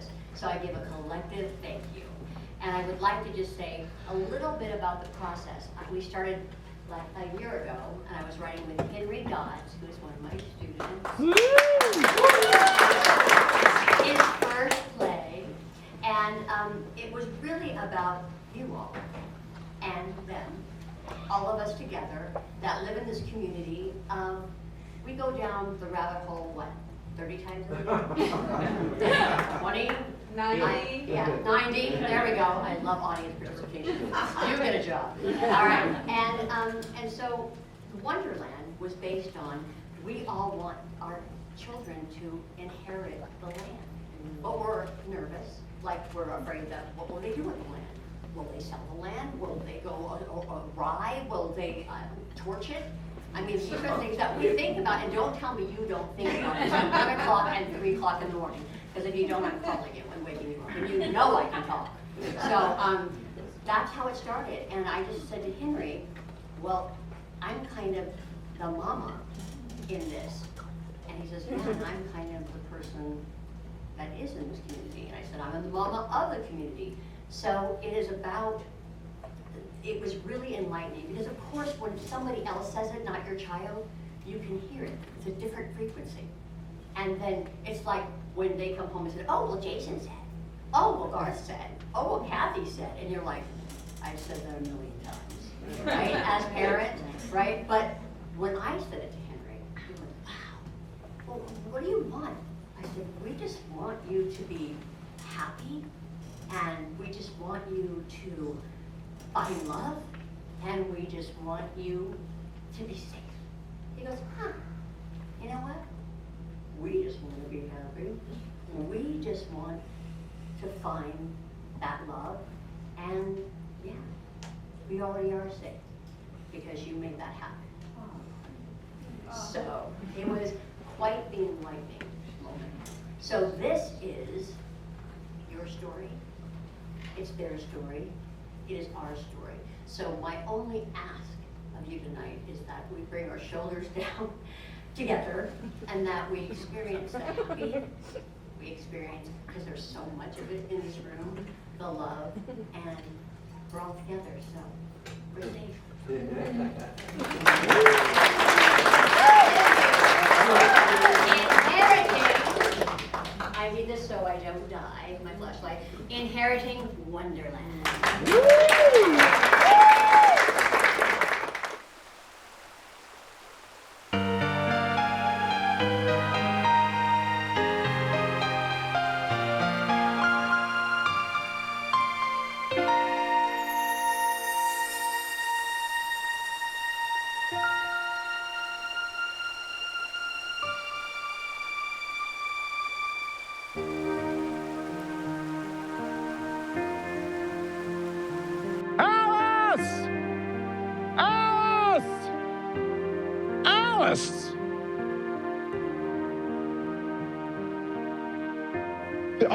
this. So I give a collective thank you. And I would like to just say a little bit about the process. We started like a year ago, and I was writing with Henry Dodds, who is one of my students. His first play, and it was really about you all and them, all of us together that live in this community. We go down the rabbit hole, what, 30 times a day? 20? 90. Yeah, 90. There we go. I love audience participation. You get a job. All right. And so Wonderland was based on, we all want our children to inherit the land. But we're nervous, like we're afraid that what will they do with the land? Will they sell the land? Will they go awry? Will they torch it? I mean, these are things that we think about, and don't tell me you don't think about it at 1 o'clock and 3 o'clock in the morning, because if you don't, I'm calling you and waking you up, and you know I can talk. So that's how it started, and I just said to Henry, well, I'm kind of the mama in this, and he says, yeah, and I'm kind of the person that is in this community, and I said, I'm the mama of the community. So it is about, it was really enlightening, because of course when somebody else says it, not your child, you can hear it. It's a different frequency. And then it's like when they come home and say, oh, well, Jason said, oh, well, Garth said, oh, well, Cathy said, and you're like, I've said that a million times, right, as parents, right? But when I said it to Henry, he went, wow, well, what do you want? I said, we just want you to be happy, and we just want you to find love, and we just want you to be safe. He goes, huh, you know what? We just want to be happy. We just want to find that love, and yeah, we already are safe because you made that happen. So it was quite the enlightening moment. So this is your story. It's their story. It is our story. So my only ask of you tonight is that we bring our shoulders down together, and that we experience the happy, we experience, because there's so much of it in this room, the love, and we're all together, so we're safe. Inheriting, I need this so I don't die, my flashlight, inheriting Wonderland.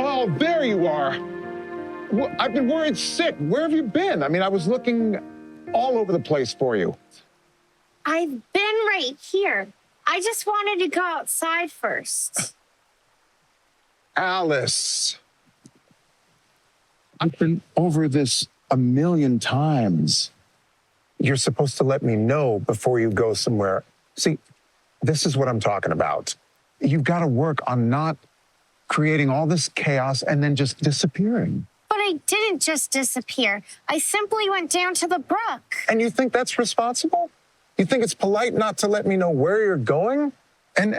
Oh, there you are. I've been worried sick. Where have you been? I mean, I was looking all over the place for you. I've been right here. I just wanted to go outside first. Alice. I've been over this a million times. You're supposed to let me know before you go somewhere. See, this is what I'm talking about. You've got to work on not creating all this chaos and then just disappearing. But I didn't just disappear. I simply went down to the brook. And you think that's responsible? You think it's polite not to let me know where you're going? And,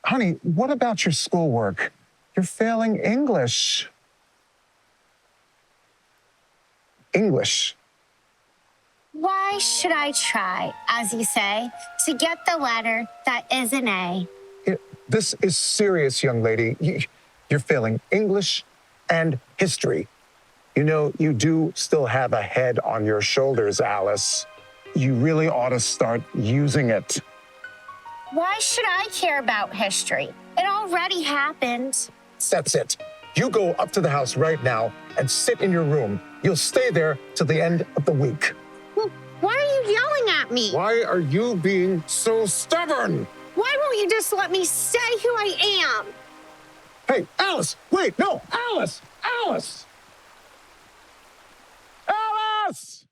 honey, what about your schoolwork? You're failing English. English. Why should I try, as you say, to get the letter that is an A? This is serious, young lady. You're failing English and history. You know, you do still have a head on your shoulders, Alice. You really ought to start using it. Why should I care about history? It already happened. That's it. You go up to the house right now and sit in your room. You'll stay there till the end of the week. Well, why are you yelling at me? Why are you being so stubborn? Why won't you just let me say who I am? Hey, Alice! Wait, no! Alice! Alice! Alice!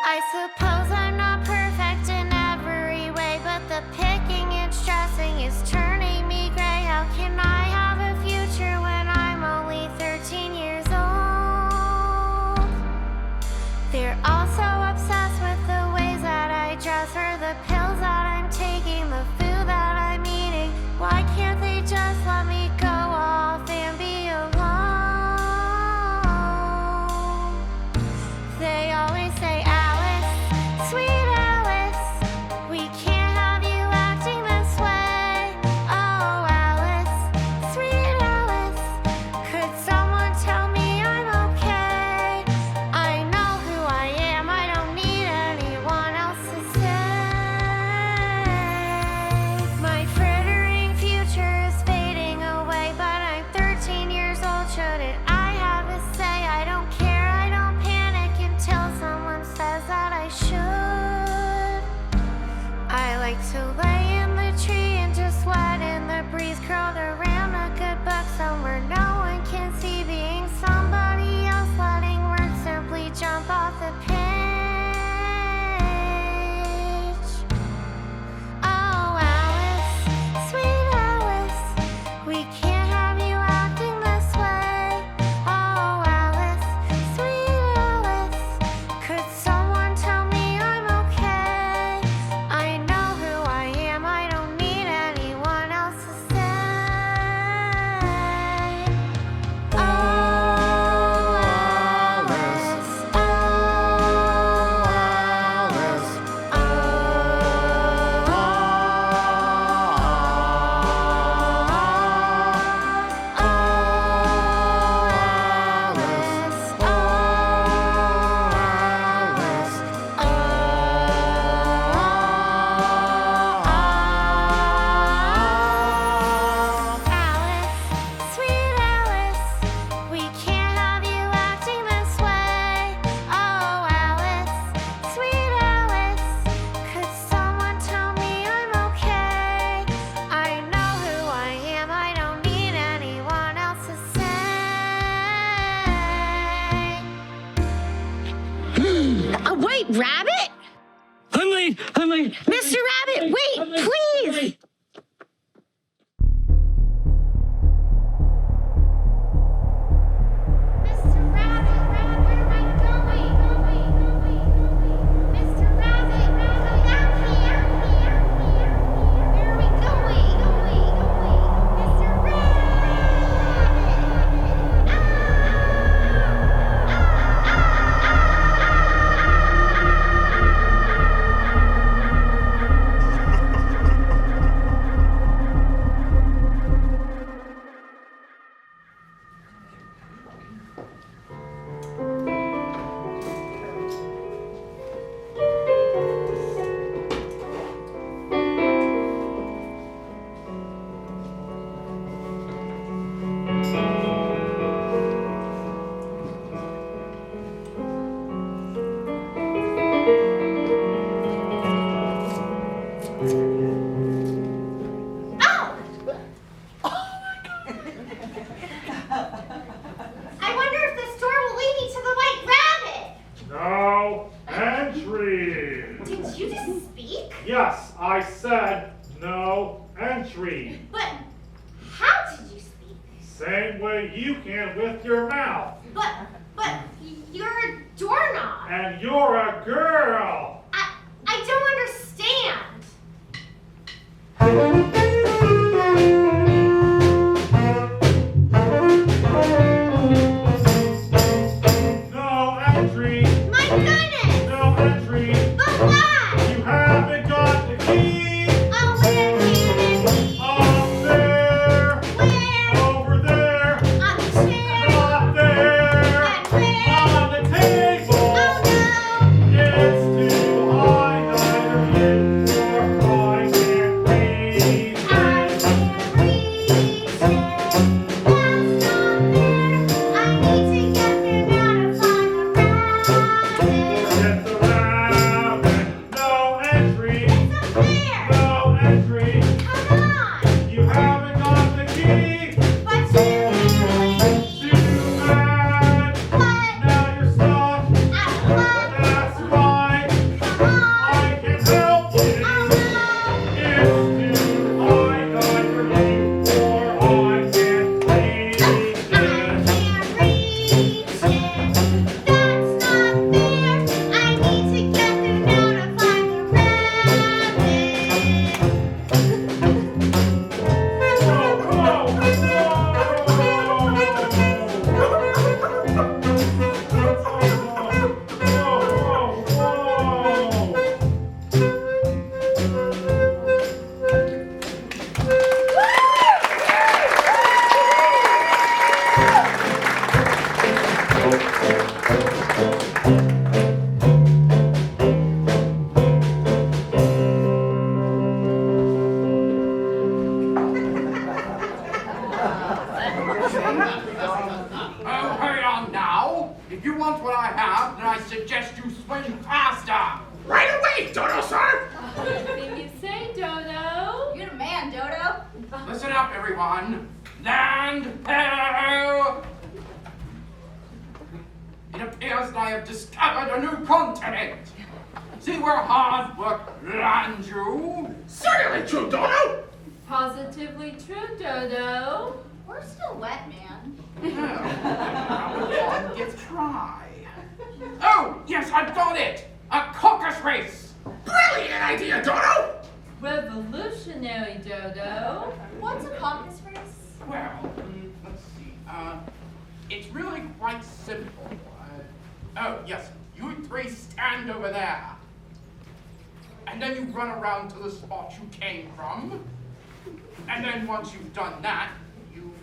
I suppose I'm not perfect in every way, but the picking and stressing is turning me gray. How can I have a future when I'm only 13 years old? They're also obsessed with the ways that I dress, or the pills that I'm taking, the food that I'm eating. Why can't they just let me go off and be alone? They always say, Alice, sweet Alice, we can't have you acting this way. Oh, Alice, sweet Alice, could someone tell me I'm okay? I know who I am, I don't need anyone else to say. My frittering future is fading away, but I'm 13 years old, shouldn't I have a say? I don't care, I don't panic until someone says that I should. I like to lay in the tree and just sweat in the breeze, curled around a good book somewhere no one can see, being somebody else, letting words simply jump off the page. Oh, Alice, sweet Alice, we can't have you acting this way. Oh, Alice, sweet Alice, could someone tell me I'm okay? I know who I am, I don't need anyone else to say. Oh, Alice, oh, Alice, oh, Alice, sweet Alice, we can't have you acting this way. Oh, Alice, sweet Alice, could someone tell me I'm okay? I know who I am, I don't need anyone else to say. Wait, Rabbit? Hunley! Mr. Rabbit, wait, please! Mr. Rabbit, where am I going? Mr. Rabbit, come down here. Where are we going? Mr. I wonder if this door will lead me to the White Rabbit. No entry. Did you just speak? Yes, I said no entry. But how did you speak? Same way you can with your mouth. But you're a doorknob. And you're a girl. I don't understand. No entry. My goodness! No entry. But why? You haven't got the key. Oh, where can it be? Up there. Where? Over there. On the chair? Not there. And where? On the table. Oh, no! It's too high, neither you nor I can reach. It's a rabbit. No entry. It's a bear. No entry. Come on. You haven't got the key. But seriously. Too bad. What? Now you're stuck. I'm That's fine. Come on. I can help you. Oh no. If you I got your name or I can't reach I it. can't reach it. That's not fair. I need to get through now to find the rabbit. Oh, hurry on now. If you want what I have, then I suggest you swing faster. Right away, Dodo, sir. Anything you say, Dodo? You're the man, Dodo. Listen up, everyone. Land ho! It appears that I have discovered a new continent. See where hard work lands you? Certainly true, Dodo. Positively true, Dodo. We're still wet, man. Now one gets dry. Oh, yes, I've got it. A caucus race. Brilliant idea, Dodo. Revolutionary, Dodo. What's a caucus race? Well, let's see. It's really quite simple. Oh, yes, you three stand over there. And then you run around to the spot you came from. And then once you've done that, you...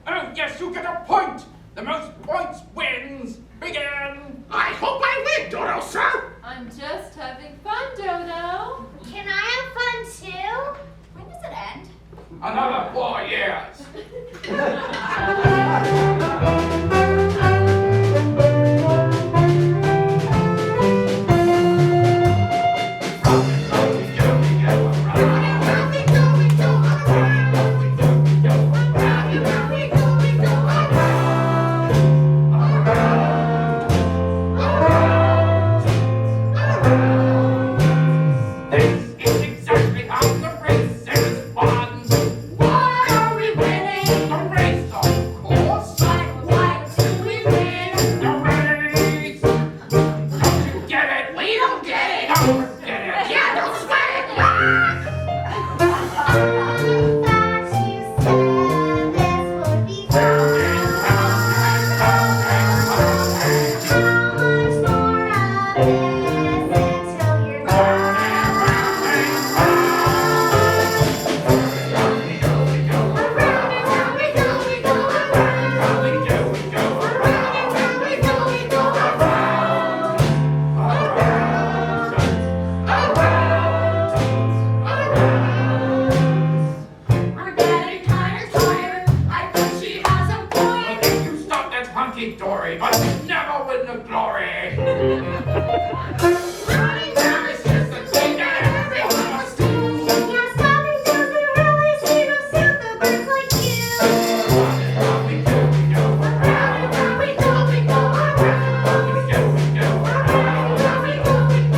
Oh, yes, you get a point! The most points wins! Begin! I hope I win, Dodo, sir! I'm just having fun, Dodo. Can I have fun too? When does it end? Another 4 years! This is exactly how the race is won. Why are we winning the race, of course? But what do we win? The race! Don't you get it? We don't get it! Don't get it! Yeah, don't sweat it! Thought you said this would be fun. How much more of this until you're done? We're getting kind of tired. I think she has a point. Okay, you stop that hunky-dory, but never win the glory! Running down is just the thing that everyone must do! Yeah, something doesn't really seem to suit the birds like you. We go around, We go around. we go around, We go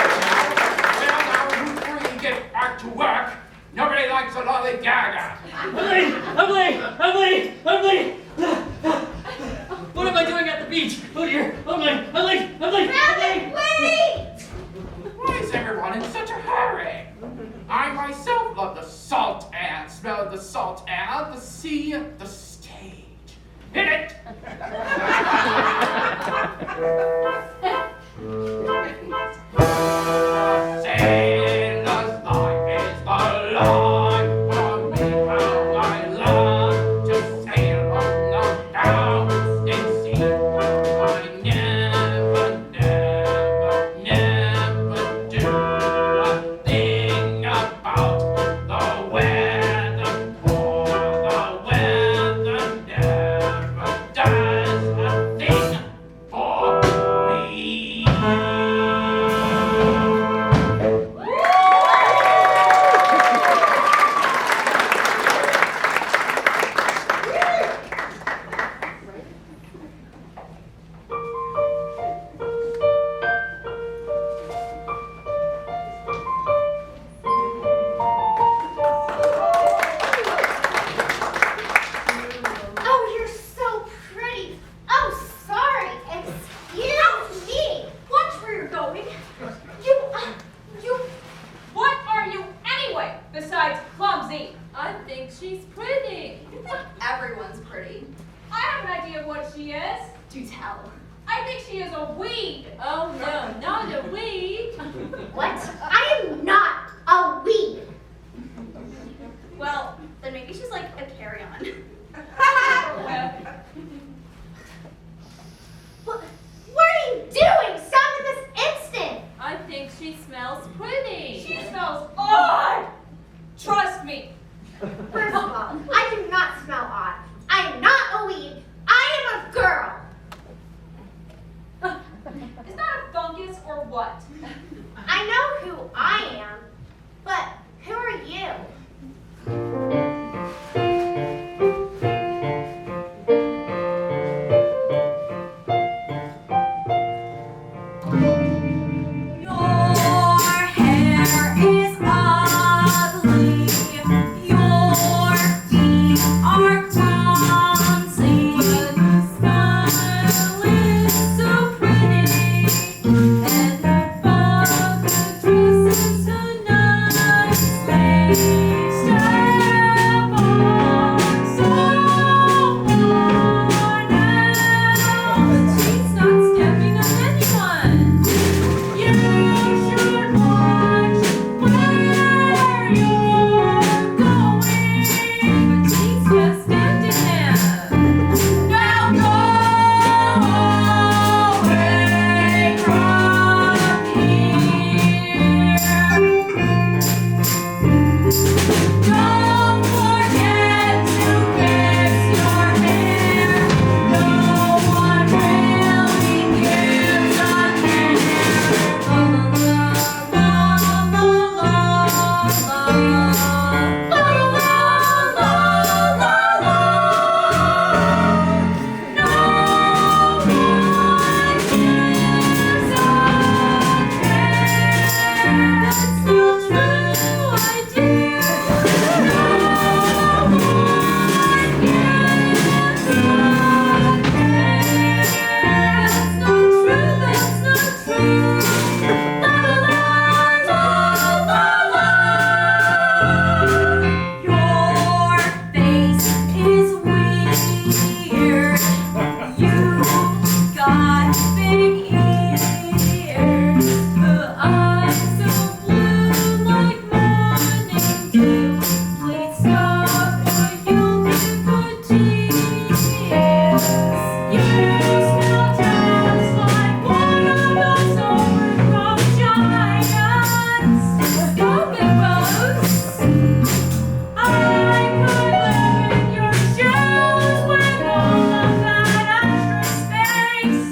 Well, now you three get back to work. Nobody likes a lollygagger. Ugly! What am I doing at the beach? Oh dear! Oh my! Rabbit, wait! Why is everyone in such a hurry? I myself love the salt air, smell of the salt air, the sea, the stage. Hit it! Sailor's life is the life for me, how I love to sail on the down sea. My I think she is a weed. Oh no, not a weed. What? I am not a weed. Well, then maybe she's like a carry-on. What are you doing? Stop it this instant! I think she smells pretty. She smells odd. Trust me. First of all, I do not smell odd. I am not a weed. I am a girl. Is that a fungus or what? I know who I am, but who are you? Your hair is ugly. Your feet are clumsy. But your smile is so pretty. And your father dresses so nicely. Step on so worn out. But she's not stepping on anyone. You should watch where you're going. But she's just standing there. Now go away from here. Don't forget to fix your hair. No one really gives a care. La la la la la That's not true, I do. That's not true. Your face is weird. You got big ears. The eyes so blue like morning dew. Please stop or you'll be good tears. You smell just like one of those overgrown giants. Stop it, Rose. I could live in your shoes with all of that extra space.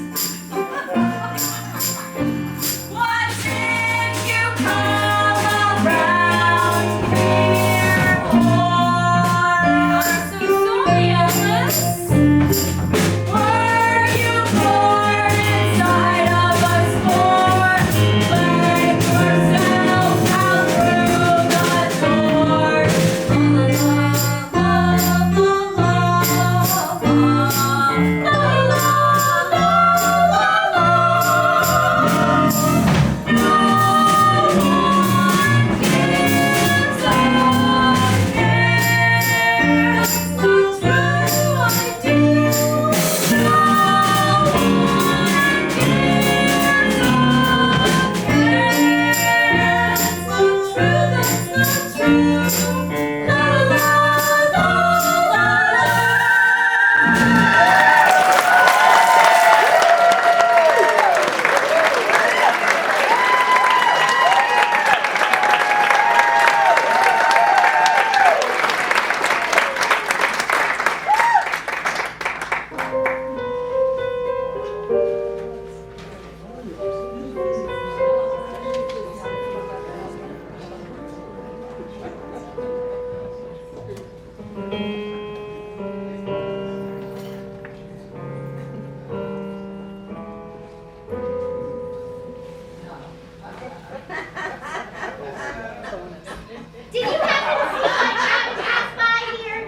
Why did you come around here for? I'm so sorry, Alice. Were you born inside of us four? Let yourself out through the door. Did you happen to see a white rabbit pass by here?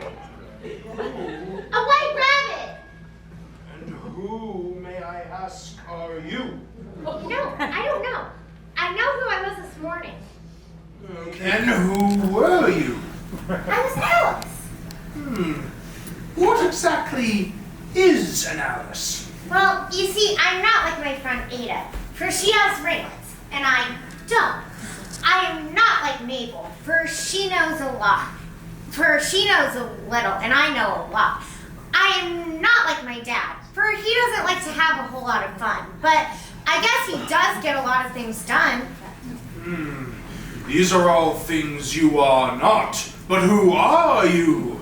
A white rabbit! And who, may I ask, are you? No, I don't know. I know who I was this morning. And who were you? I was Alice. What exactly is an Alice? Well, you see, I'm not like my friend Ada, for she has ringlets, and I don't. I am not like Mabel, for she knows a lot. For she knows a little, and I know a lot. I am not like my dad, for he doesn't like to have a whole lot of fun, but I guess he does get a lot of things done. These are all things you are not, but who are you?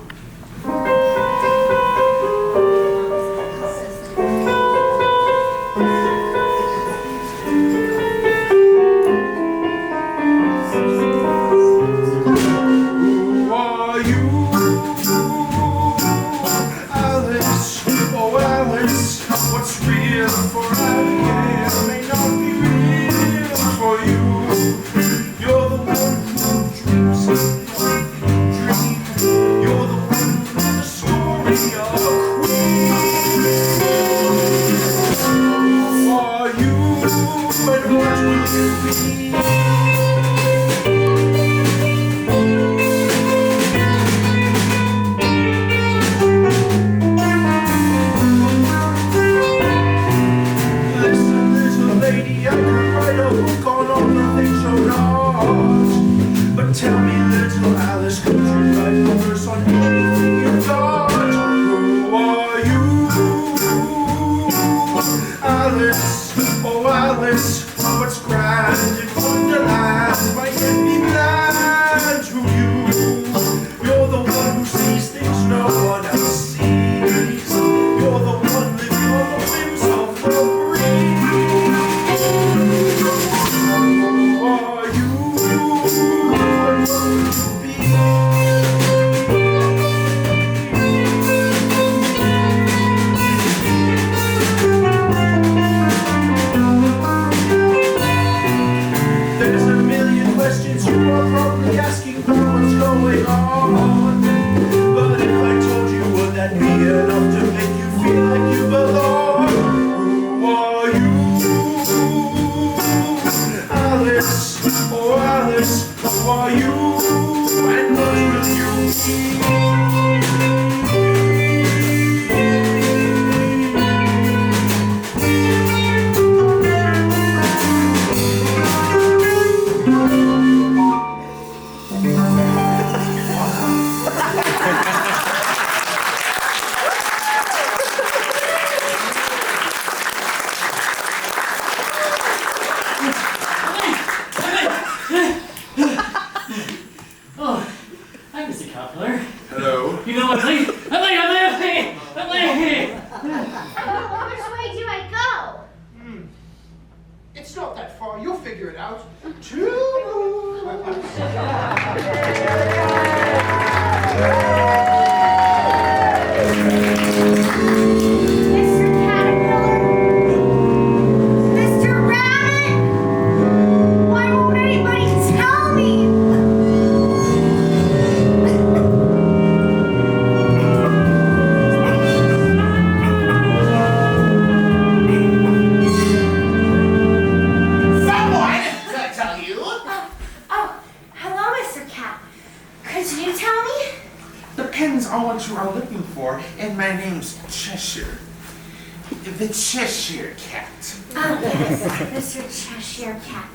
The Cheshire Cat. Oh, yes, Mr. Cheshire Cat.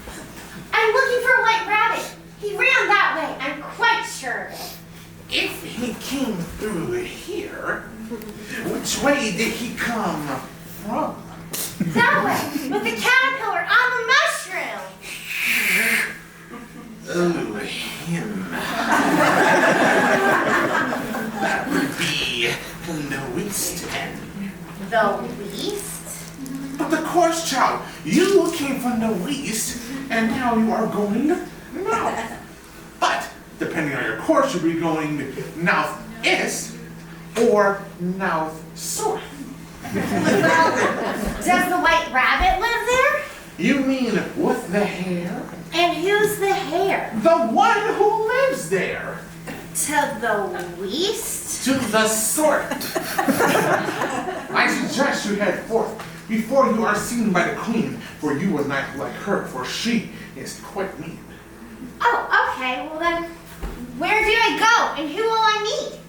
I'm looking for a white rabbit. He ran that way, I'm quite sure of it. If he came through here, which way did he come from? That way, with the caterpillar on the mushroom. Oh, him. That would be the Winston. The West? But of course, child, you came from the West, and now you are going north. But, depending on your course, you'll be going northeast or north-south. Well, does the white rabbit live there? You mean with the hair? And who's the hare? The one who lives there. To the west? To the south. I suggest you head forth before you are seen by the queen, for you will not like her, for she is quite mean. Oh, okay. Well then, where do I go and who will I meet?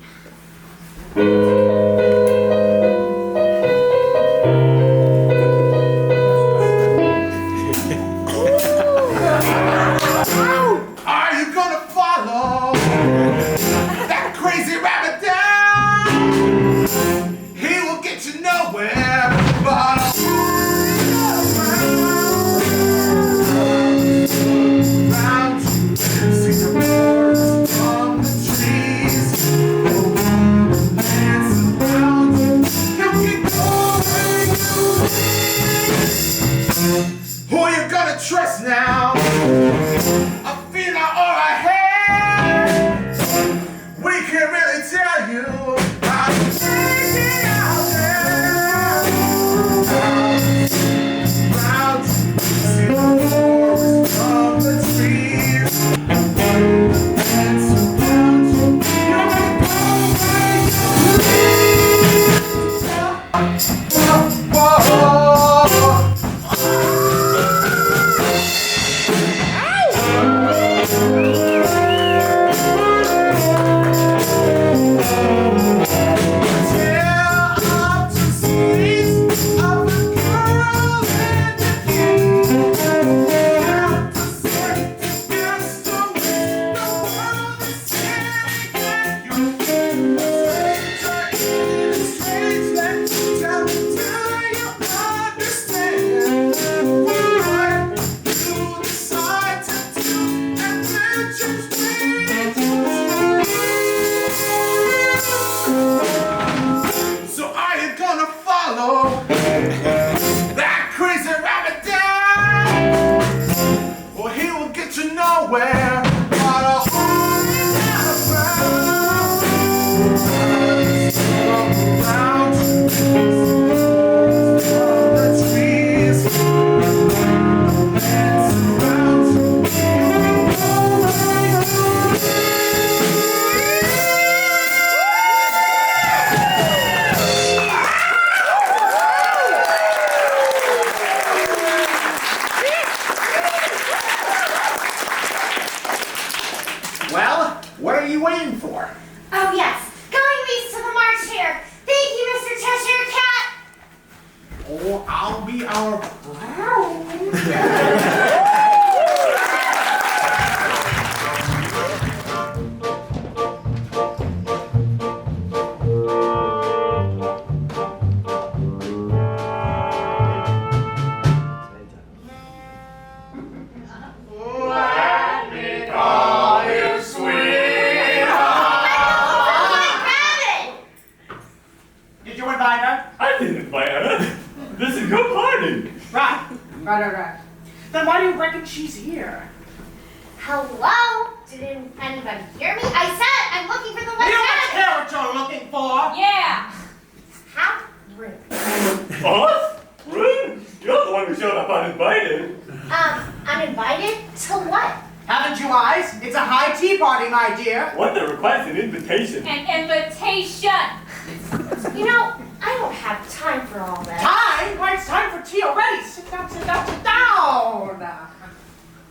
you gonna trust now? I feel like all I have. We can't really tell you how to take it out there. Out to the forest of the trees. And surround you. You're gonna go that crazy rabbit down. Well, he will get you nowhere. But a hole is not around the trees and surround Well, what are you waiting for? Oh yes, going east to the march here. Thank you, Mr. Cheshire Cat. Oh, I'll be our Let me call you sweetheart. Did you invite her? I didn't invite her. This is your party. Right. Then why do you reckon she's here? Hello? Did anybody hear me? I said I'm looking for the You don't lieutenant. care what you're looking for. Yeah. How rude. Us? Rude? You're the one who showed up uninvited. Uninvited to what? Haven't you eyes? It's a high tea party, my dear. One that requires an invitation. An invitation. You know, I don't have time for all that. Time? Why, it's time for tea already. Sit down, sit down, sit down.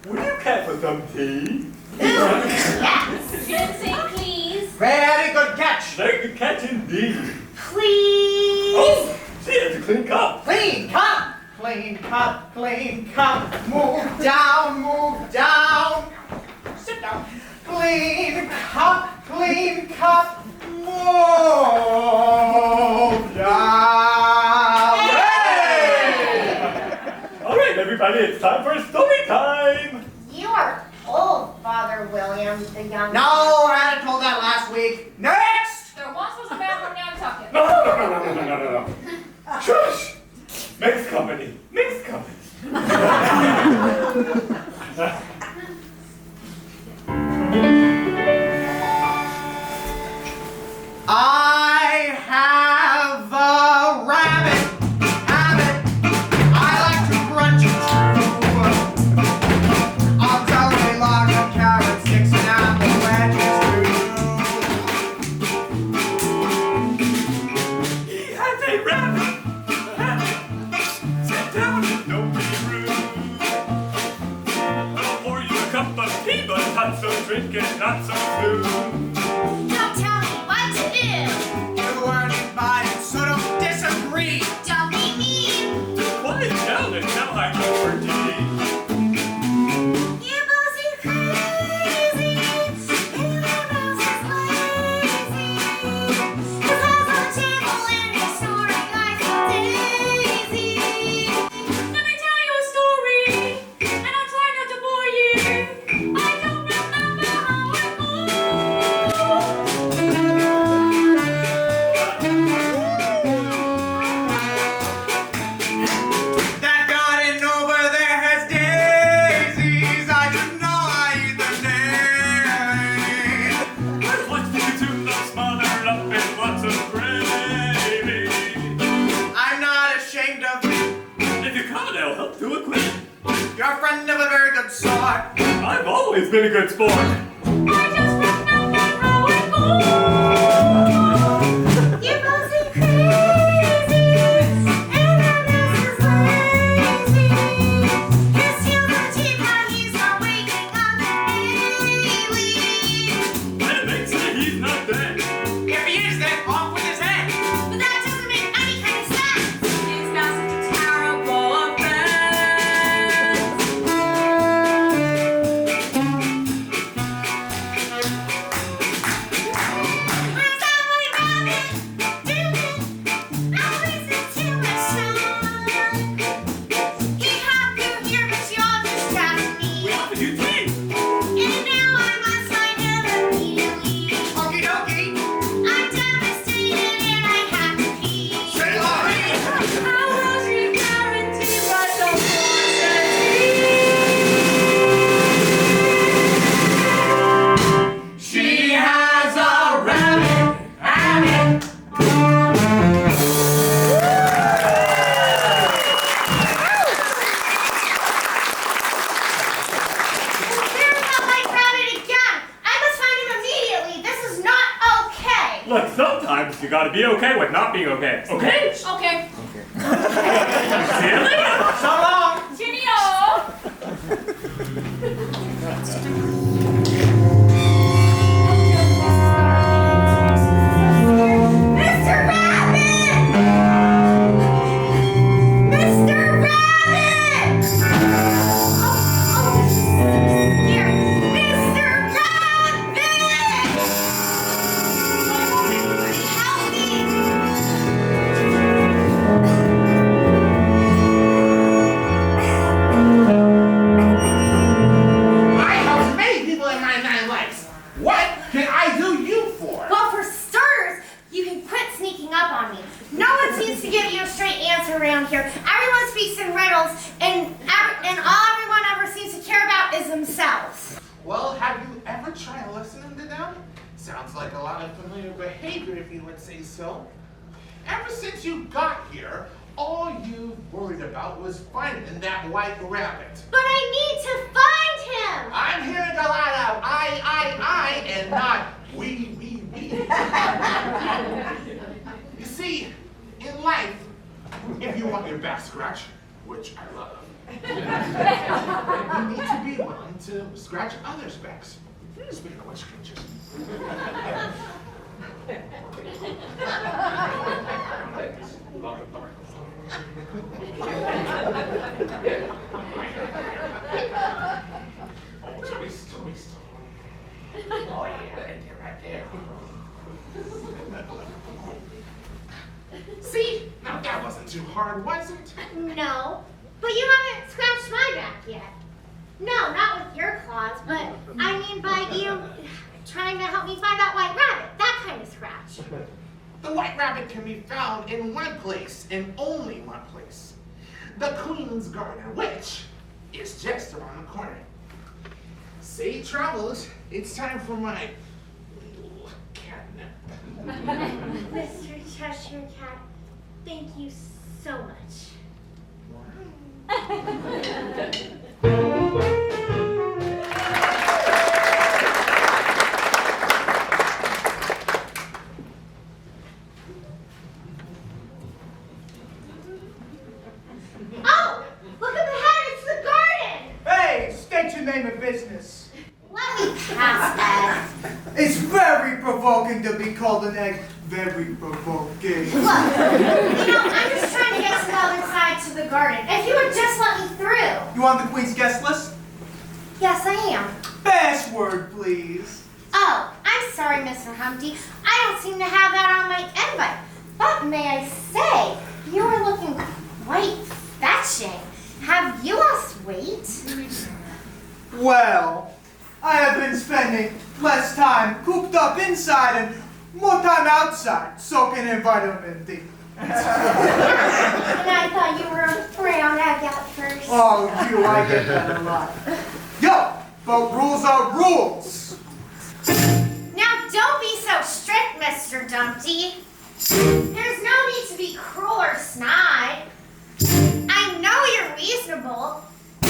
Would you care for some tea? Yes. Ginseng, please. Very good catch. Very good catch indeed. Please. Oh, she has a clean cup. Clean cup. Clean cup, clean cup. Move down, move down. Sit down. Clean cup, move down. Hey! All right, everybody, it's time for story time. You are old, Father William, the young. No, I had told that last week. Next! There once was a man from Nantucket. No. Shush! Mixed company. Mixed company. I have a rabbit habit. I like to crunch it through. I'll tell me log of carrot sticks and apple wedges too. He has a rabbit. Sit down and don't be rude. I'll pour you a cup of tea, but not so drink and not so soon. Don't tell me what to do. You weren't invited, so don't disagree. Don't be mean. Quiet down and now I know where to be. You both seem crazy. And your mouse is lazy. The clothes on the table and your story like a daisy. Let me tell you a story, and I'll try not to bore you. I don't remember how it That garden over to come, I'll help to equip. You're a friend of a very good sort. I've always been a good sport. I just remember how it goes. You both seem crazy, and Ernest is lazy. His heels are cheap, but he's not waking up daily. And it makes it he's not dead. If he is, then off with his head. But that doesn't make any kind of sense. He's got such a terrible offense. Where's that white rabbit? Doing always is too much fun. He hopped through here, but you all distracted me. We offered you tea. And now I must find him immediately. Okie dokie. I'm devastated and I have to pee. Say Laurie. How will she guarantee what the force She has a rabbit. There's that white rabbit again. I must find him immediately. This is not okay. Look, sometimes you gotta be okay with not being okay. Okay? Okay. See you later. So long. Cheerio. Mr. Rabbit! Mr. Rabbit! Oh, this is here. Mr. Rabbit! Help me! I have many people in my 9 lives. What can I do you for? Well, for starters, you can quit sneaking up on me. No one seems to give you a straight answer around here. Everyone speaks in riddles, and all everyone ever seems to care about is themselves. Well, have you ever tried listening to them? Sounds like a lot of familiar behavior, if you would say so. Ever since you got here, all you worried about was finding that white rabbit. But I need to find him! I'm hearing a lot of I, and not we. You see, in life, if you want your back scratched, which I love, you need to be willing to scratch others' backs. Speaking of which, creatures. Oh, twist. Oh, yeah, right there. See? Now that wasn't too hard, was it? No, but you haven't scratched my back yet. No, not with your claws, but I mean by you trying to help me find that white rabbit. That kind of scratch. The white rabbit can be found in one place, and only one place. The Queen's Garden, which is just around the corner. Safe travels. It's time for my little catnip. Mr. Cheshire Cat, thank you so much. Oh, look at the head, it's the garden! Hey, state your name and business. Let me pass that. It's very provoking to be called an egg. Very provoking. Look, I'm just trying to get to the other side to the garden. If you would just let me through. You on the Queen's guest list? Yes, I am. Password, please. Oh, I'm sorry, Mr. Humpty. I don't seem to have that on my invite. But may I say, you are looking quite fetching. Have you lost weight? Well, I have been spending less time cooped up inside and more time outside, soaking in vitamin D. And I thought you were a brown egg at first. Oh, you, I get that a lot. Yo, but rules are rules. Now don't be so strict, Mr. Dumpty. There's no need to be cruel or snide. I know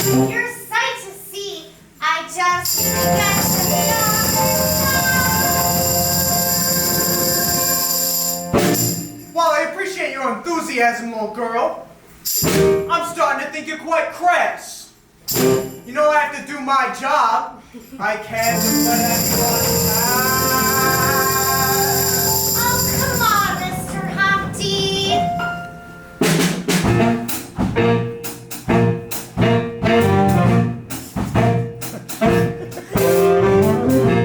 You're a sight to see. I just got to Well, I appreciate your enthusiasm, little girl. I'm starting to think you're quite crass. You know I have to do my job. I can't just let everyone Oh, come on, Mr. Humpty.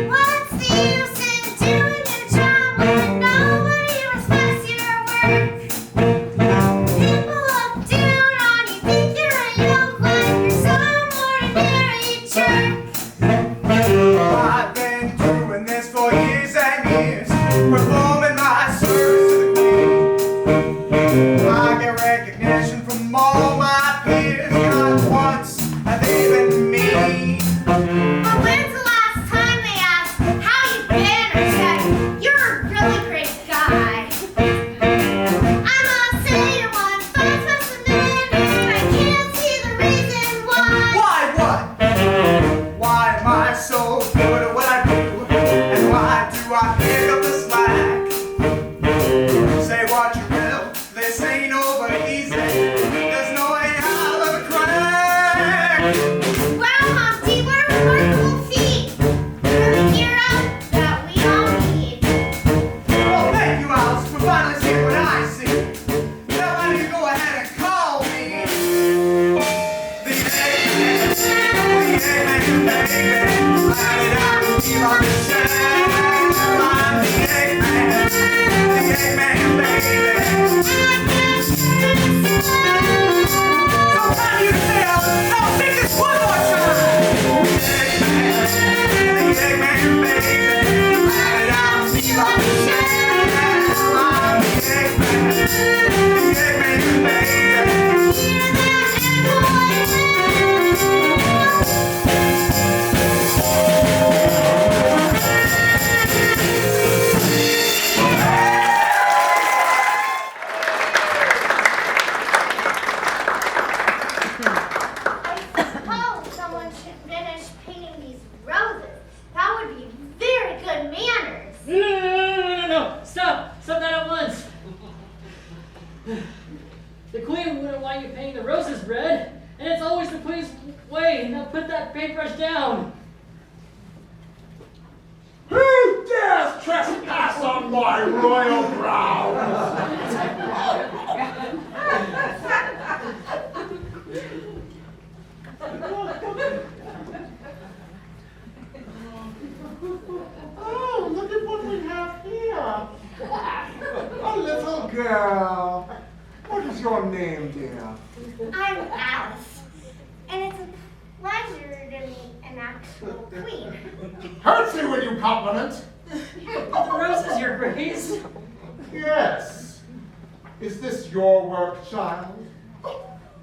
What's the use in doing your job when nobody respects your work? People look down on you, think you're a yoke like you're some ordinary jerk. I've been doing this for years and years, performing my service to the queen. I get recognition from all my peers, not once have they been mean. But when's the last time they asked how you been or said you're a really great guy? I must say you're one fine specimen, and I can't see the reason why. Why what? Why am I so good at what I do? And why do I pick up the slack? Say what you will, this ain't over easy. There's no way out of the crack. Wow, Humpty, what a remarkable feat! You're the hero that we all need. Oh, thank you, Alice, for finally seeing what I see. Now why don't you go ahead and call me the Eggman, baby. Let it out and keep on the shine. I'm the Eggman, baby. So can you tell? I'll sing this one more time. The Eggman, baby. Let it out and keep on the shine. I'm the Eggman, baby. I suppose someone should finish painting these roses. That would be very good manners. No. Stop that at once. The queen wouldn't want you painting the roses red, and it's always the queen's way. Now put that paintbrush down. Who dares trespass on my royal grounds? Oh, look at what we have here. A little girl. What is your name, dear? I'm Alice, and it's a pleasure to meet an actual queen. Hurts me when you compliment. Roses, your grace. Yes. Is this your work, child?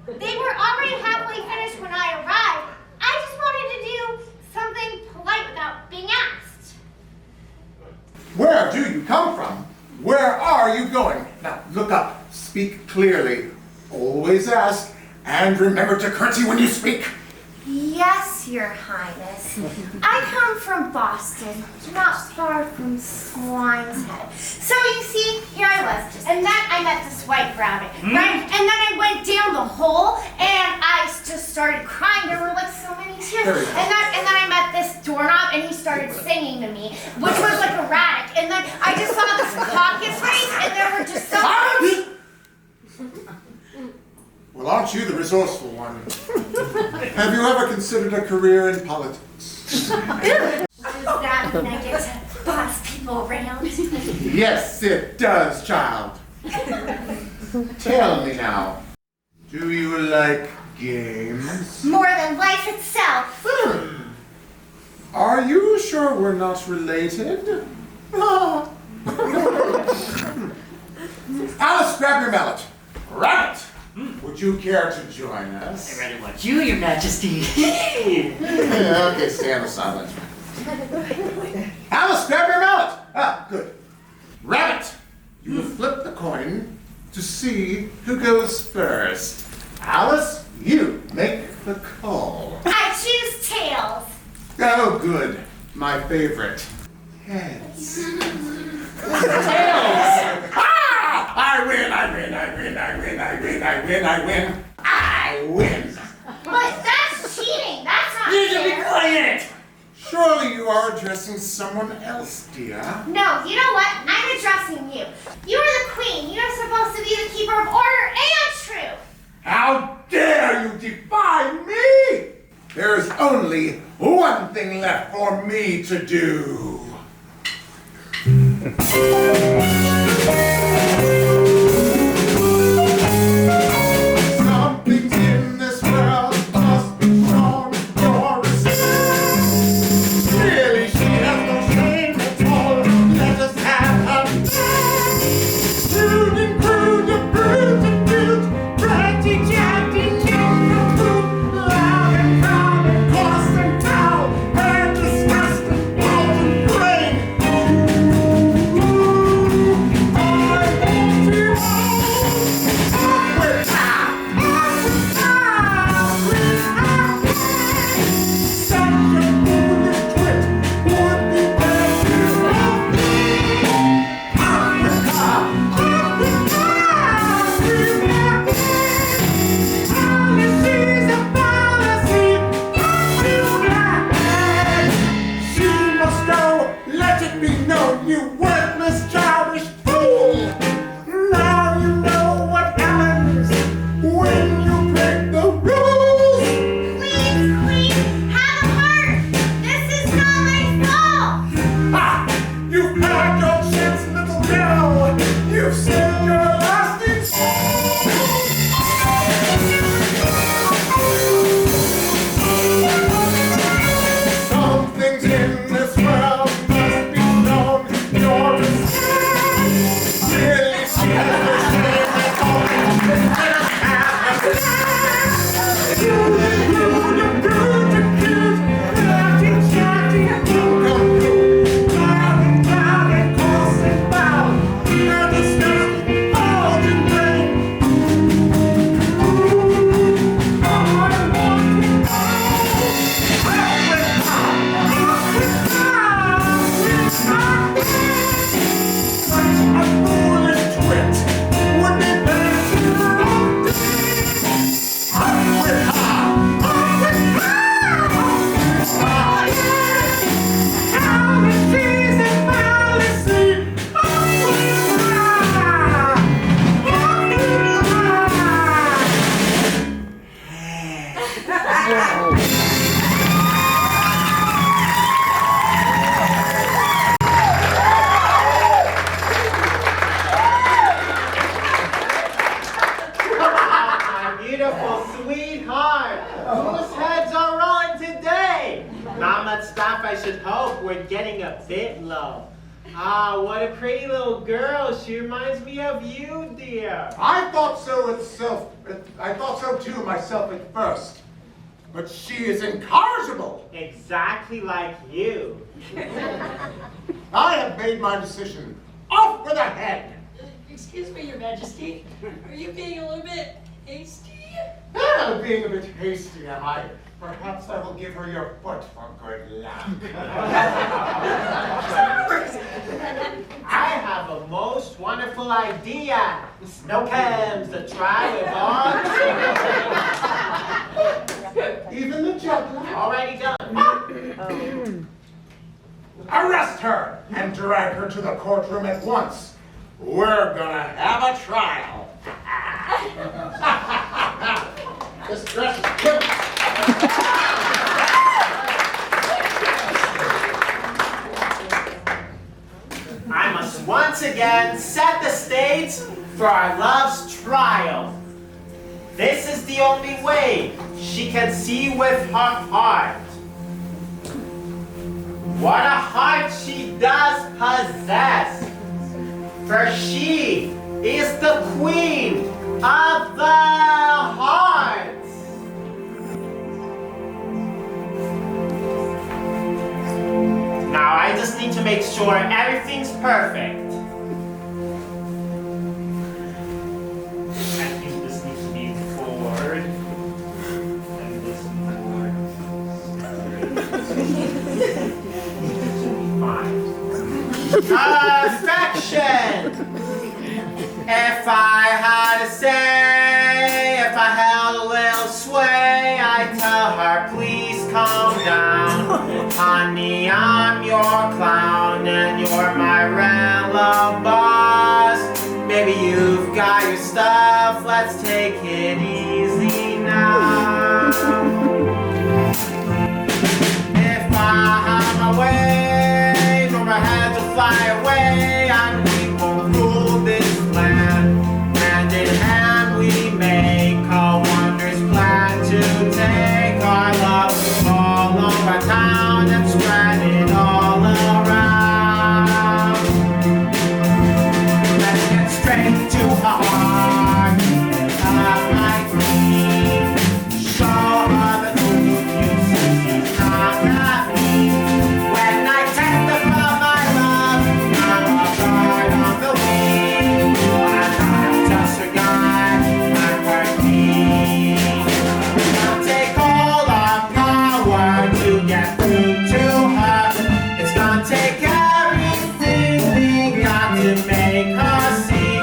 They were already halfway finished when I arrived. I just wanted to do something polite without being asked. Where do you come from? Where are you going? Now, look up. Speak clearly. Always ask. And remember to curtsy when you speak. Yes, Your Highness. I come from Boston, not far from Swine's Head. So you see, here I was, and then I met this white rabbit, right? And then I went down the hole, and I just started crying. There were like so many tears. And then I met this doorknob, and he started singing to me, which was like erratic. And then I just saw this caucus race, and there were just so many. Well, aren't you the resourceful one? Have you ever considered a career in politics? Does that mean I get to boss people around? Yes, it does, child. Tell me now, do you like games? More than life itself. Are you sure we're not related? Ah. Alice, grab your mallet. Rabbit, would you care to join us? I rather watch you, Your Majesty. Yeah, okay, stay on the sideline. Alice, grab your mallet. Ah, good. Rabbit, you will flip the coin to see who goes first. Alice, you make the call. my favorite. Heads. I win. I win. But that's cheating. That's not You should be fair. quiet! Surely you are addressing someone else, dear. No, you know what? I'm addressing you. You are the queen. You're supposed to be the keeper of order and truth. How dare you defy me? There is only one thing left for me to do. Some things in this world must be shown your respect. Really, she has no shame at all. Let us have her. Crude and crude, the brute and brute, pretty chatty, cute and cute, loud and proud, and coarse and foul, and disgusting, bold and brave. Let it be known, you worthless, childish fool! Now you know what happens when you break the rules! Please, queen, have a heart. This is not my fault. Ha! You've had your chance, little girl! You've said your lasting Some things in this world must be known. Your respect. Really, she has no shame at all. Let us have her. You brute and cute, laughing, chatty, and come through. Loud and proud and coarse and foul. You're disgusting, bold and brave. I want to a foolish twit would be better to I'm with her. Policies and policy. I'm with My beautiful sweetheart, whose heads are rolling today? Not much stuff, I should hope. We're getting a bit low. Ah, what a pretty little girl. She reminds me of you, dear. I thought so too myself at first. But she is incorrigible. Exactly like you. I have made my decision. Off with her head. Excuse me, Your Majesty. Are you being a little bit hasty? Being a bit hasty, am I? Perhaps I will give her your foot for good luck. I have a most wonderful idea. Snow cams to try with on. Even the juggler. Already done. Arrest her and drag her to the courtroom at once. We're gonna have a trial. This dress is killing me. I must once again set the stage for our love's trial. This is the only way she can see with her heart. What a heart she does possess, for she is the queen of the hearts. Now I just need to make sure everything's perfect. I think this needs to be forward. And this forward. Affection! If I had a say, if I held a little sway, I'd tell her, please calm down. Honey, I'm your clown and you're my real boss. Baby, you've got your stuff, let's take it easy now. If I had my way, from my head to fly away, and we will rule this land. Hand in hand we make a wondrous plan to take our love all over town and spread it all around. Let's get straight to her heart, love my queen. Show her the truth, you see she's not at me. When I testify my love, I'm a bird on the wing. I'm not just a guy, I'm her queen. I'll take all our power to get through to her. It's gonna take everything we got to make her see.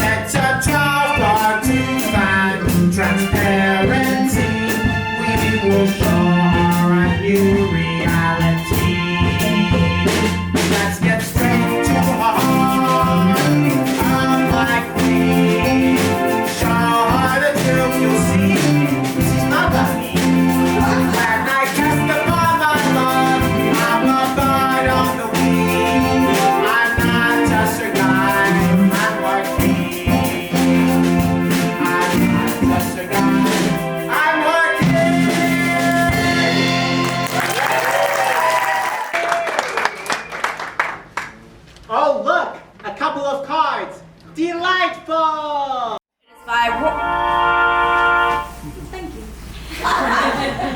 It's a drawer to find transparency. We will show her a new reality. Let's get straight to her heart, unlike me. Show her the truth, you'll see. She's not like me. When I testify my love, I'm a bird on the wing. I'm not just a guy, I'm working. I'm not just a guy, I'm working. Oh, look, a couple of cards. Delightful! Thank you.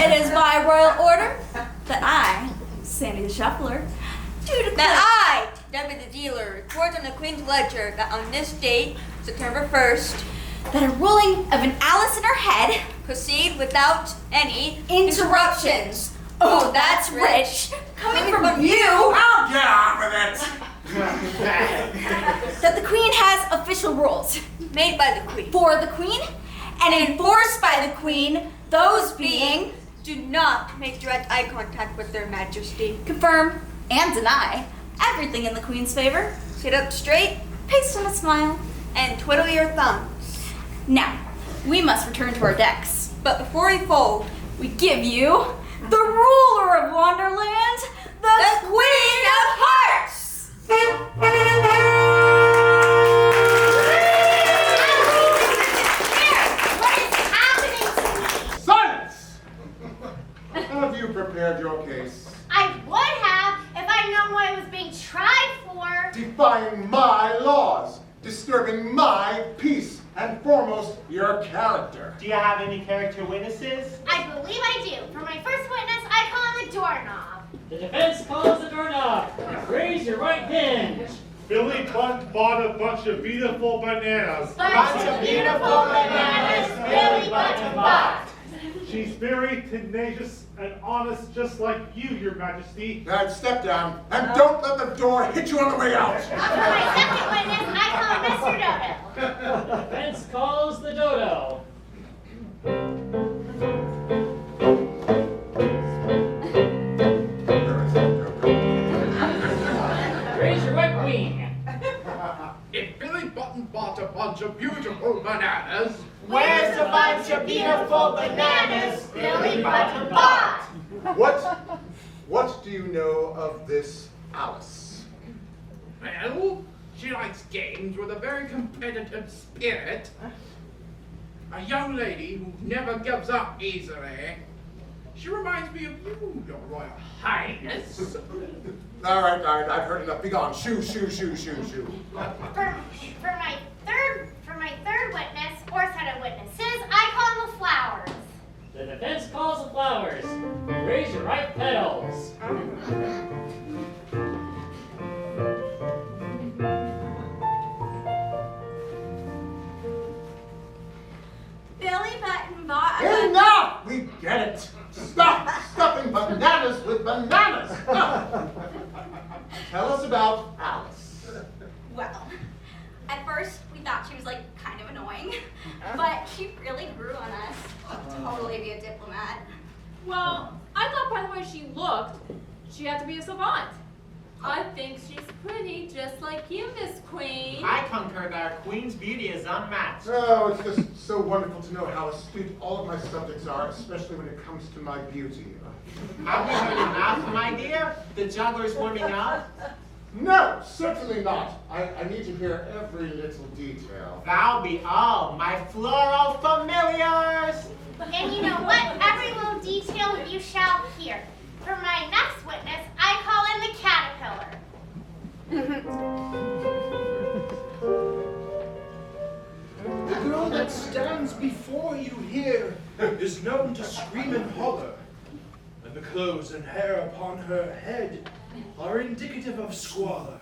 It is by royal order that I, Sandy the Shuffler, That I, Debbie the Dealer, report on the Queen's Ledger that on this date, September 1st, that a ruling of an Alice in her head proceed without any interruptions. Oh, that's rich. Coming from you. I'll get on with it. That the Queen has official rules made by the Queen for the Queen and enforced by the Queen, those being do not make direct eye contact with their Majesty. confirm and deny everything in the Queen's favor, Sit up straight paste on a smile. and twiddle your thumbs. Now, we must return to our decks. But before we fold, We give you the ruler of Wonderland, the Queen of Hearts! What is happening to me? Silence! Have you prepared your case? I would have if I'd known what I was being tried for. Defying my laws, disturbing my peace, and foremost, your character. Do you have any character witnesses? I believe I do. For my first witness, I call him the doorknob. The defense calls the doorknob. Raise your right hand. Billy Bunt bought a bunch of beautiful bananas. Bunch of beautiful bananas, Billy Button bought. She's very tenacious and honest, just like you, Your Majesty. Now step down, and don't let the door hit you on the way out. For my second witness, I call him Mr. Dodo. The defense calls the dodo. Raise your right queen. If Billy Button bought a bunch of beautiful bananas, Where's the bunch of beautiful bananas Billy Button bought. What do you know of this Alice? well, she likes games with a very competitive spirit. A young lady who never gives up easily. She reminds me of you, Your Royal Highness. All right, I've heard enough. Be gone. Shoo. For my third witness, or set of witnesses, I call him the flowers. The defense calls the flowers. Raise your right petals. Billy Button bought a Enough! We get it. Stop stuffing bananas with bananas. Tell us about first, we thought she was like kind of annoying, but she really grew on us. Totally be a diplomat. Well, I thought by the way she looked, she had to be a savant. I think she's pretty, just like you, Miss Queen. I concur that our queen's beauty is unmatched. Oh, it's just so wonderful to know how astute all of my subjects are, especially when it comes to my beauty. Have we heard enough, my dear? The juggler's warming up. No, certainly not. I need to hear every little detail. Thou be all my floral familiars. And you know what? Every little detail you shall hear. For my next witness, I call in the caterpillar. The girl that stands before you here is known to scream and holler, and the clothes and hair upon her head are indicative of squalor.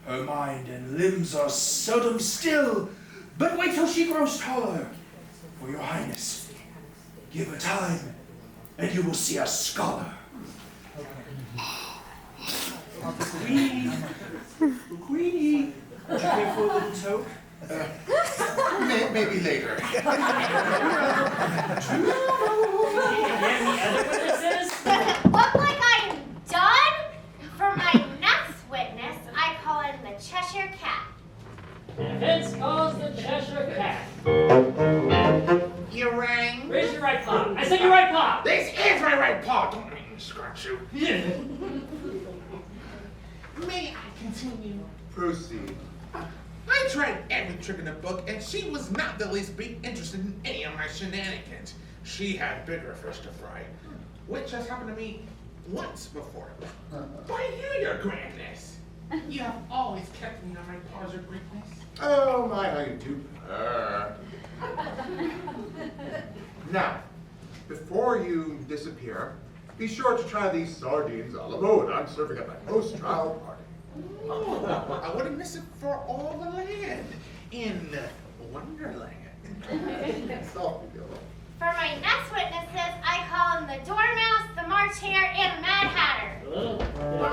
Her mind and limbs are seldom still, but wait till she grows taller. For your highness, give her time, and you will see a scholar. Queenie, would you care for a little toke? Maybe later. Does it look like I am done? For my next witness, I call in the Cheshire Cat. Vince calls the Cheshire Cat. You rang? Raise your right paw. I said your right paw. This is my right paw. Don't make me scratch you. Yeah. May I continue? Proceed. I tried every trick in the book, and she was not the least bit interested in any of my shenanigans. She had bigger fish to fry, which has happened to me once before. Why you, your grandness? You have always kept me on my paws of greatness. Oh, my, how you do purr. Now, before you disappear, be sure to try these sardines a la mode I'm serving at my post-trial party. Oh, I wouldn't miss it for all the land in Wonderland. So, For my next witnesses, I call in the Dormouse, the March Hare, and the Mad Hatter.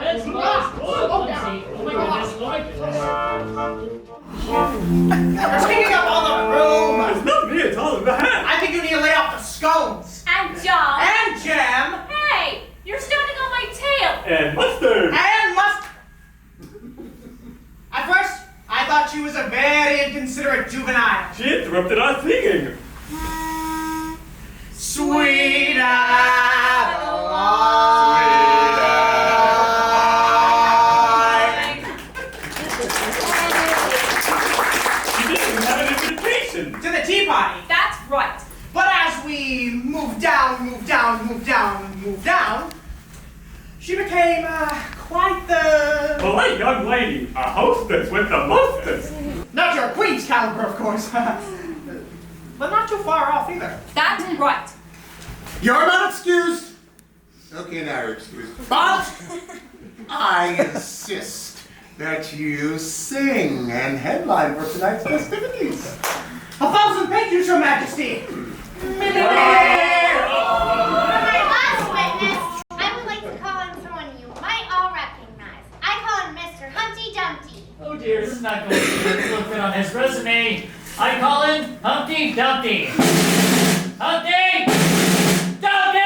Vince calls Clumsy. Oh my goodness, oh my goodness. You're taking up all the room! It's not me at all in the hat. I think you need to lay off the scones! And John. And jam! Hey, you're standing on my tail. And mustard. And must. At first, I thought she was a very inconsiderate juvenile. She interrupted our singing. Sweet Adeline. She didn't even have an invitation. To the tea party. That's right. But as we moved down, she became quite the... Polite young lady, a hostess with the mostest. Not your queen's caliber, of course. But not too far off either. That's right. you're not excused. Okay, now you're excused. But I insist that you sing and headline for tonight's festivities. 1,000 thank yous, Your Majesty. For my last witness, I would like to call in someone you might all recognize. I call in Mr. Humpty Dumpty. Oh dear, this is not going to look good on his resume. I call in Humpty Dumpty. Humpty Dumpty!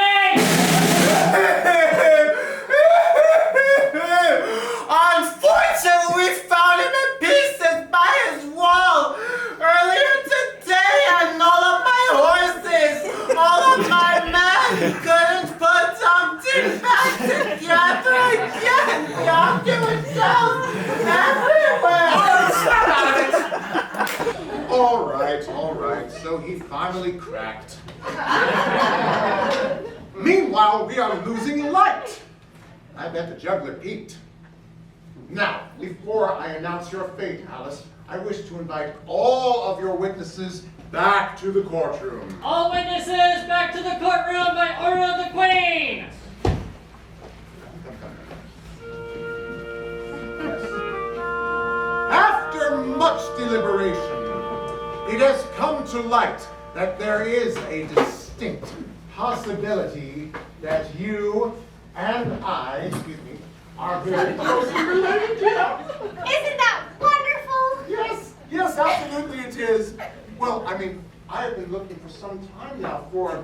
Unfortunately, we found him in pieces by his wall earlier today, and all of my horses, all of my men couldn't put something back together again. The argument cells everywhere. All right. So he finally cracked. Meanwhile, we are losing light. I bet the juggler peaked. Now, before I announce your fate, Alice, I wish to invite all of your witnesses back to the courtroom. All witnesses back to the courtroom by order of the Queen! After much deliberation, it has come to light that there is a distinct possibility that you and I, are very closely related. Isn't that wonderful? Yes, Yes, absolutely it is. Well, I mean, I have been looking for some time now for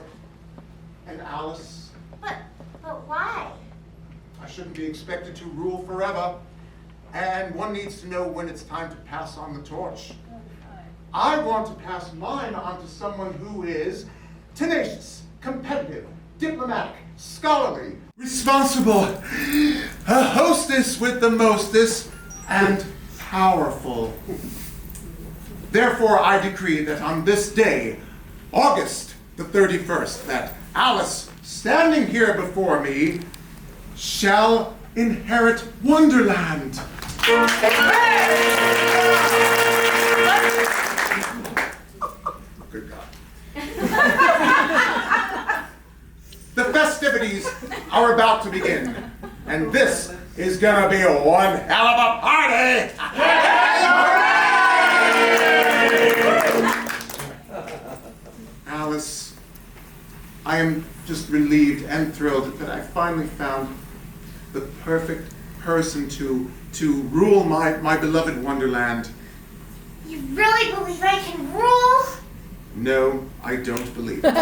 an Alice. But why? I shouldn't be expected to rule forever. And one needs to know when it's time to pass on the torch. I want to pass mine on to someone who is tenacious, competitive, diplomatic, scholarly, responsible, a hostess with the mostest, and powerful. Therefore, I decree that on this day, August the 31st, that Alice, standing here before me, shall inherit Wonderland. Good God. The festivities are about to begin, and this is gonna be one hell of a party! Alice, I am just relieved and thrilled that I finally found the perfect person to rule my beloved Wonderland. You really believe I can rule? No, I don't believe it.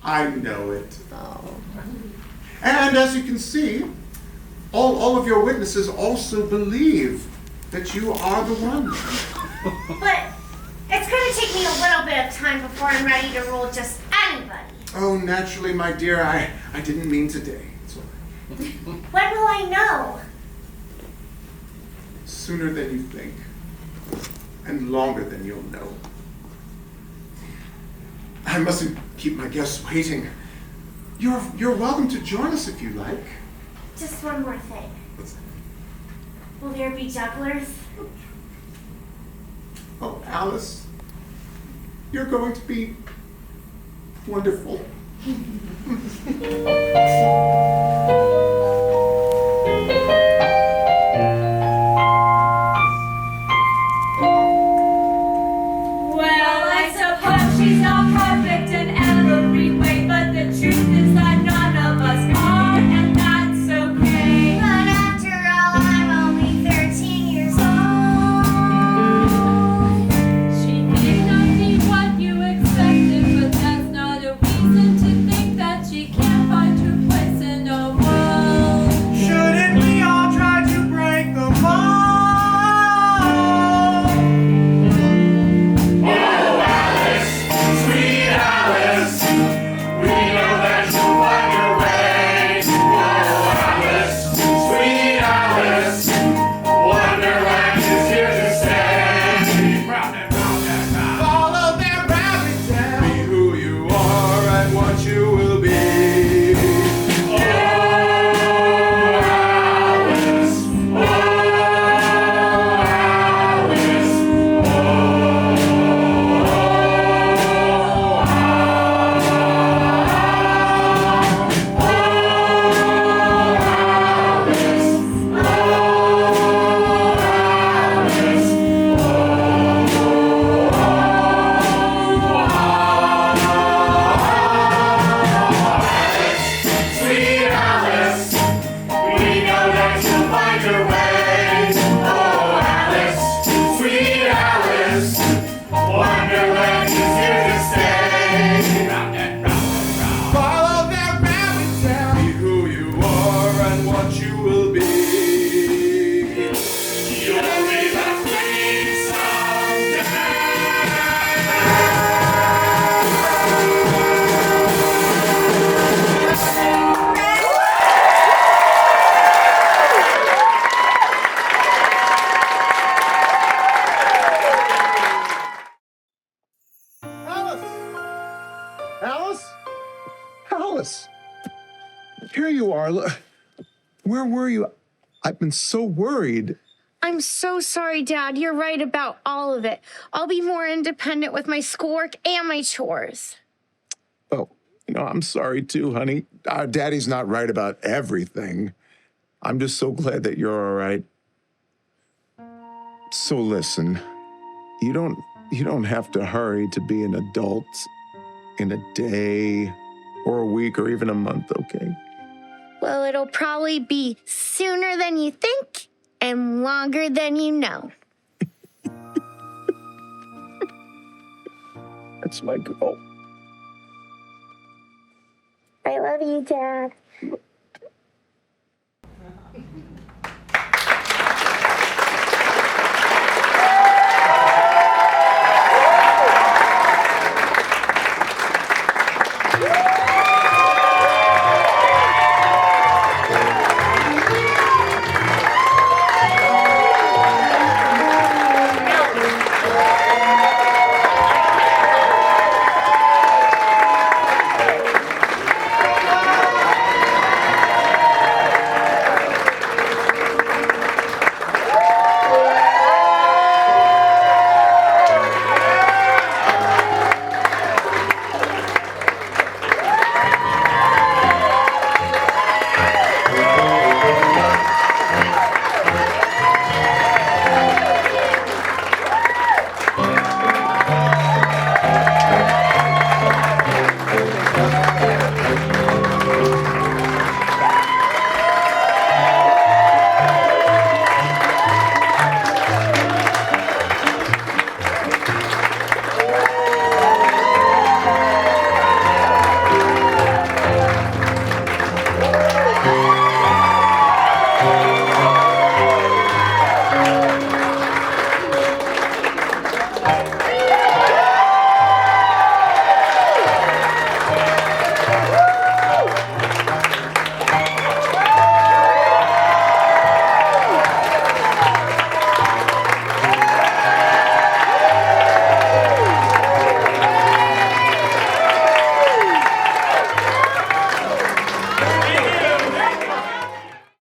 I know it. And as you can see, all of your witnesses also believe that you are the one. But it's going to take me a little bit of time before I'm ready to rule just anybody. Oh, naturally, my dear, I didn't mean today. It's all right. When will I know? Sooner than you think, and longer than you'll know. I mustn't keep my guests waiting. You're welcome to join us if you like. Just one more thing. What's that? Will there be jugglers? Oh, Alice, you're going to be wonderful. Well, I suppose she's not perfect in every way, but the truth is that none of us are, and that's okay. But after all, I'm only 13 years old. She may not be what you expected, but that's not a reason to think that she can't find her place in a world. Shouldn't we all try to break the mold? Sweet Alice, we know that you'll find your way. Oh, Alice, sweet Alice, Wonderland is here to stay. Round and round and round. Follow their rabbit down. Be who you are and what you will be. Oh, Alice, oh, Alice, Sweet Alice, we know that you'll find your way. Oh, Alice, sweet Alice, Wonderland is here to stay. Round and round and round. Follow their rabbit down. Be who you are and what you will be. You'll be the queen someday. Alice! Alice? Alice! Here you are. Where were you? I've been so worried. I'm so sorry, Dad. You're right about all of it. I'll be more independent with my schoolwork and my chores. Oh, I'm sorry too, honey. Our daddy's not right about everything. I'm just so glad that you're all right. So listen, you don't have to hurry to be an adult in a day or a week or even a month, okay? Well, it'll probably be sooner than you think and longer than you know. That's my girl. I love you, Dad.